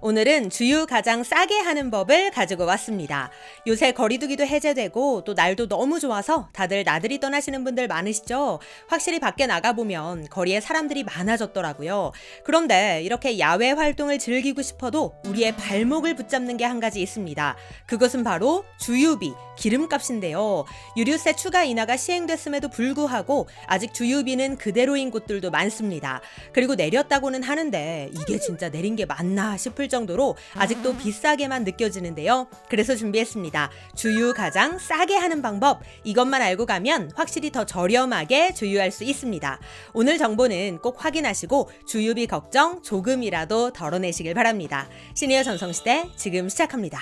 오늘은 주유 가장 싸게 하는 법을 가지고 왔습니다. 요새 거리두기도 해제되고 또 날도 너무 좋아서 다들 나들이 떠나시는 분들 많으시죠? 확실히 밖에 나가보면 거리에 사람들이 많아졌더라고요. 그런데 이렇게 야외 활동을 즐기고 싶어도 우리의 발목을 붙잡는 게 한 가지 있습니다. 그것은 바로 주유비, 기름값인데요. 유류세 추가 인하가 시행됐음에도 불구하고 아직 주유비는 그대로인 곳들도 많습니다. 그리고 내렸다고는 하는데 이게 진짜 내린 게 맞나 싶을 정도로 아직도 비싸게만 느껴지는데요. 그래서 준비했습니다. 주유 가장 싸게 하는 방법. 이것만 알고 가면 확실히 더 저렴하게 주유할 수 있습니다. 오늘 정보는 꼭 확인하시고 주유비 걱정 조금이라도 덜어내시길 바랍니다. 시니어 전성시대 지금 시작합니다.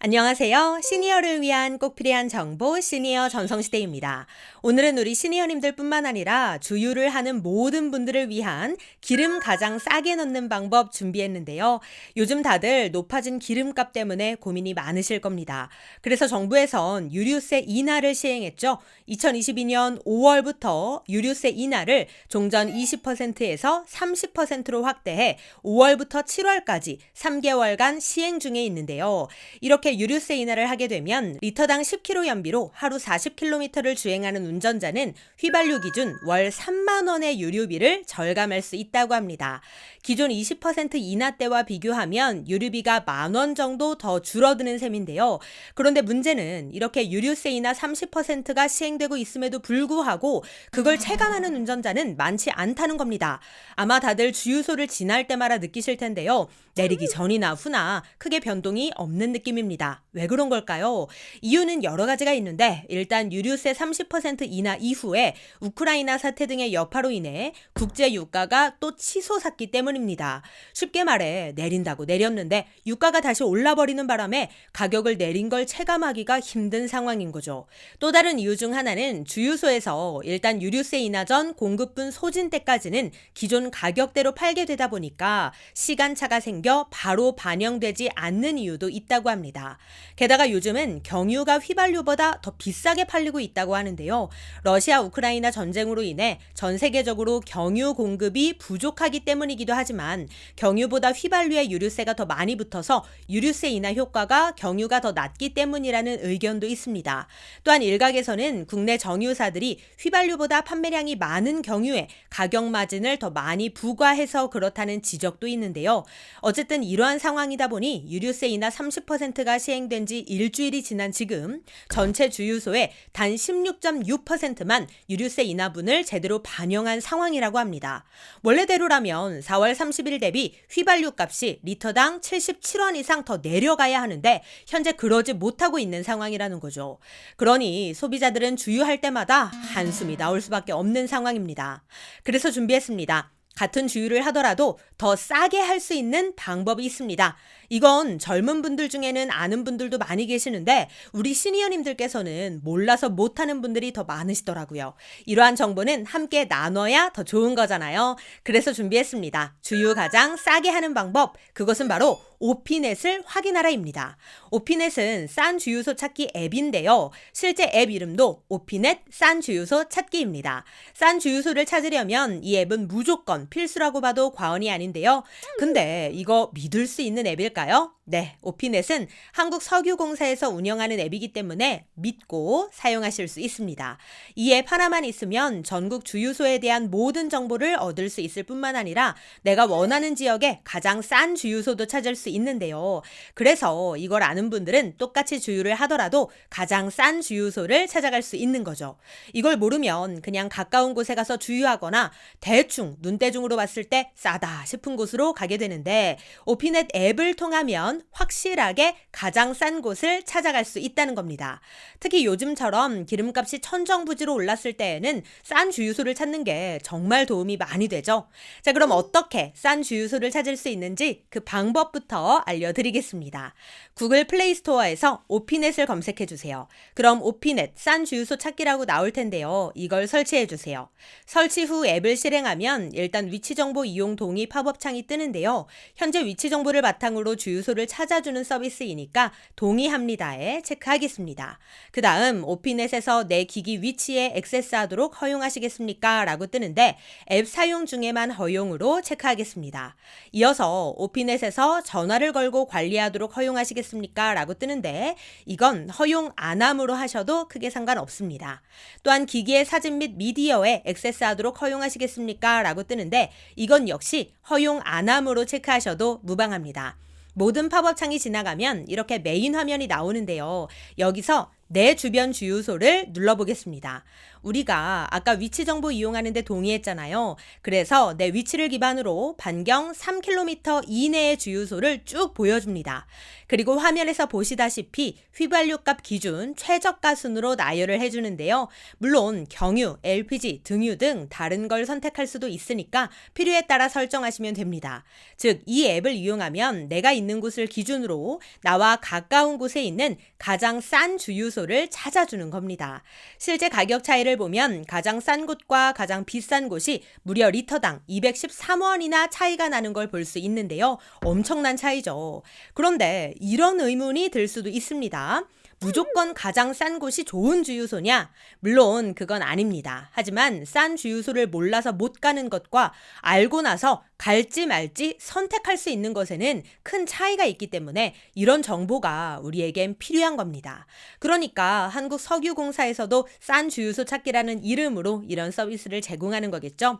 안녕하세요. 시니어를 위한 꼭 필요한 정보 시니어 전성시대입니다. 오늘은 우리 시니어님들 뿐만 아니라 주유를 하는 모든 분들을 위한 기름 가장 싸게 넣는 방법 준비했는데요. 요즘 다들 높아진 기름값 때문에 고민이 많으실 겁니다. 그래서 정부에선 유류세 인하를 시행했죠. 2022년 5월부터 유류세 인하를 종전 20%에서 30%로 확대해 5월부터 7월까지 3개월간 시행 중에 있는데요. 이렇게 유류세 인하를 하게 되면 리터당 10km 연비로 하루 40km를 주행하는 운전자는 휘발유 기준 월 3만 원의 유류비를 절감할 수 있다고 합니다. 기존 20% 인하 때와 비교하면 유류비가 10,000원 정도 더 줄어드는 셈인데요. 그런데 문제는 이렇게 유류세 인하 30%가 시행되고 있음에도 불구하고 그걸 체감하는 운전자는 많지 않다는 겁니다. 아마 다들 주유소를 지날 때마다 느끼실 텐데요. 내리기 전이나 후나 크게 변동이 없는 느낌입니다. 왜 그런 걸까요? 이유는 여러 가지가 있는데 일단 유류세 30% 인하 이후에 우크라이나 사태 등의 여파로 인해 국제 유가가 또 치솟았기 때문입니다. 쉽게 말해 내린다고 내렸는데 유가가 다시 올라버리는 바람에 가격을 내린 걸 체감하기가 힘든 상황인 거죠. 또 다른 이유 중 하나는 주유소에서 일단 유류세 인하 전 공급분 소진 때까지는 기존 가격대로 팔게 되다 보니까 시간차가 생겨 바로 반영되지 않는 이유도 있다고 합니다. 게다가 요즘은 경유가 휘발유보다 더 비싸게 팔리고 있다고 하는데요. 러시아 우크라이나 전쟁으로 인해 전 세계적으로 경유 공급이 부족하기 때문이기도 하지만 경유보다 휘발유의 유류세가 더 많이 붙어서 유류세 인하 효과가 경유가 더 낮기 때문이라는 의견도 있습니다. 또한 일각에서는 국내 정유사들이 휘발유보다 판매량이 많은 경유에 가격 마진을 더 많이 부과해서 그렇다는 지적도 있는데요. 어쨌든 이러한 상황이다 보니 유류세 인하 30%가 시행된 지 일주일이 지난 지금 전체 주유소에 단 16.6%만 유류세 인하분을 제대로 반영한 상황이라고 합니다. 원래대로라면 4월 30일 대비 휘발유 값이 리터당 77원 이상 더 내려가야 하는데 현재 그러지 못하고 있는 상황이라는 거죠. 그러니 소비자들은 주유할 때마다 한숨이 나올 수밖에 없는 상황입니다. 그래서 준비했습니다. 같은 주유를 하더라도 더 싸게 할 수 있는 방법이 있습니다. 이건 젊은 분들 중에는 아는 분들도 많이 계시는데 우리 시니어님들께서는 몰라서 못하는 분들이 더 많으시더라고요. 이러한 정보는 함께 나눠야 더 좋은 거잖아요. 그래서 준비했습니다. 주유 가장 싸게 하는 방법, 그것은 바로 오피넷을 확인하라입니다. 오피넷은 싼 주유소 찾기 앱인데요. 실제 앱 이름도 오피넷 싼 주유소 찾기입니다. 싼 주유소를 찾으려면 이 앱은 무조건 필수라고 봐도 과언이 아닌데요. 근데 이거 믿을 수 있는 앱일까요? 네, 오피넷은 한국석유공사에서 운영하는 앱이기 때문에 믿고 사용하실 수 있습니다. 이 앱 하나만 있으면 전국 주유소에 대한 모든 정보를 얻을 수 있을 뿐만 아니라 내가 원하는 지역에 가장 싼 주유소도 찾을 수 있는데요. 그래서 이걸 아는 분들은 똑같이 주유를 하더라도 가장 싼 주유소를 찾아갈 수 있는 거죠. 이걸 모르면 그냥 가까운 곳에 가서 주유하거나 대충 눈대중으로 봤을 때 싸다 싶은 곳으로 가게 되는데 오피넷 앱을 통하면 확실하게 가장 싼 곳을 찾아갈 수 있다는 겁니다. 특히 요즘처럼 기름값이 천정부지로 올랐을 때에는 싼 주유소를 찾는 게 정말 도움이 많이 되죠. 자, 그럼 어떻게 싼 주유소를 찾을 수 있는지 그 방법부터 알려드리겠습니다. 구글 플레이 스토어에서 오피넷을 검색해 주세요. 그럼 오피넷 싼 주유소 찾기라고 나올 텐데요. 이걸 설치해 주세요. 설치 후 앱을 실행하면 일단 위치 정보 이용 동의 팝업 창이 뜨는데요. 현재 위치 정보를 바탕으로 주유소를 찾아주는 서비스이니까 동의합니다에 체크하겠습니다. 그 다음 오피넷에서 내 기기 위치에 액세스하도록 허용하시겠습니까? 라고 뜨는데 앱 사용 중에만 허용으로 체크하겠습니다. 이어서 오피넷에서 전화를 걸고 관리하도록 허용하시겠습니까? 라고 뜨는데 이건 허용 안 함으로 하셔도 크게 상관없습니다. 또한 기기의 사진 및 미디어에 액세스하도록 허용하시겠습니까? 라고 뜨는데 이건 역시 허용 안 함으로 체크하셔도 무방합니다. 모든 팝업 창이 지나가면 이렇게 메인 화면이 나오는데요. 여기서 내 주변 주유소를 눌러보겠습니다. 우리가 아까 위치 정보 이용하는데 동의했잖아요. 그래서 내 위치를 기반으로 반경 3km 이내의 주유소를 쭉 보여줍니다. 그리고 화면에서 보시다시피 휘발유값 기준 최저가 순으로 나열을 해주는데요. 물론 경유, LPG, 등유 등 다른 걸 선택할 수도 있으니까 필요에 따라 설정하시면 됩니다. 즉, 이 앱을 이용하면 내가 있는 곳을 기준으로 나와 가까운 곳에 있는 가장 싼 주유소를 찾아주는 겁니다. 실제 가격 차이를 보면 가장 싼 곳과 가장 비싼 곳이 무려 리터당 213원이나 차이가 나는 걸 볼 수 있는데요. 엄청난 차이죠. 그런데 이런 의문이 들 수도 있습니다. 무조건 가장 싼 곳이 좋은 주유소냐? 물론 그건 아닙니다. 하지만 싼 주유소를 몰라서 못 가는 것과 알고 나서 갈지 말지 선택할 수 있는 것에는 큰 차이가 있기 때문에 이런 정보가 우리에겐 필요한 겁니다. 그러니까 한국석유공사에서도 싼 주유소 찾기라는 이름으로 이런 서비스를 제공하는 거겠죠.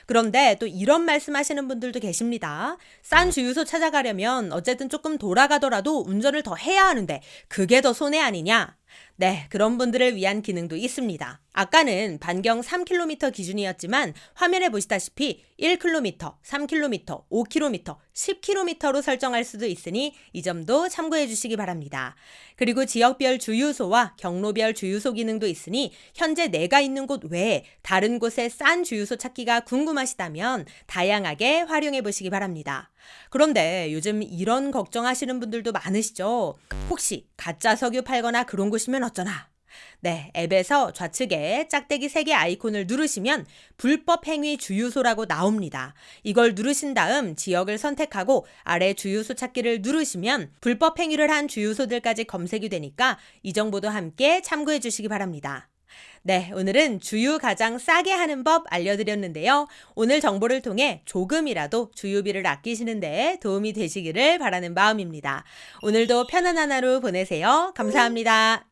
그런데 또 이런 말씀하시는 분들도 계십니다. 싼 주유소 찾아가려면 어쨌든 조금 돌아가더라도 운전을 더 해야 하는데 그게 더 손해 아니냐? 네, 그런 분들을 위한 기능도 있습니다. 아까는 반경 3km 기준이었지만 화면에 보시다시피 1km, 3km, 5km, 10km로 설정할 수도 있으니 이 점도 참고해 주시기 바랍니다. 그리고 지역별 주유소와 경로별 주유소 기능도 있으니 현재 내가 있는 곳 외에 다른 곳에 싼 주유소 찾기가 궁금하시다면 다양하게 활용해 보시기 바랍니다. 그런데 요즘 이런 걱정하시는 분들도 많으시죠? 혹시 가짜 석유 팔거나 그런 곳이면 어쩌나? 네, 앱에서 좌측에 짝대기 3개 아이콘을 누르시면 불법 행위 주유소라고 나옵니다. 이걸 누르신 다음 지역을 선택하고 아래 주유소 찾기를 누르시면 불법 행위를 한 주유소들까지 검색이 되니까 이 정보도 함께 참고해 주시기 바랍니다. 네, 오늘은 주유 가장 싸게 하는 법 알려드렸는데요. 오늘 정보를 통해 조금이라도 주유비를 아끼시는데 도움이 되시기를 바라는 마음입니다. 오늘도 편안한 하루 보내세요. 감사합니다.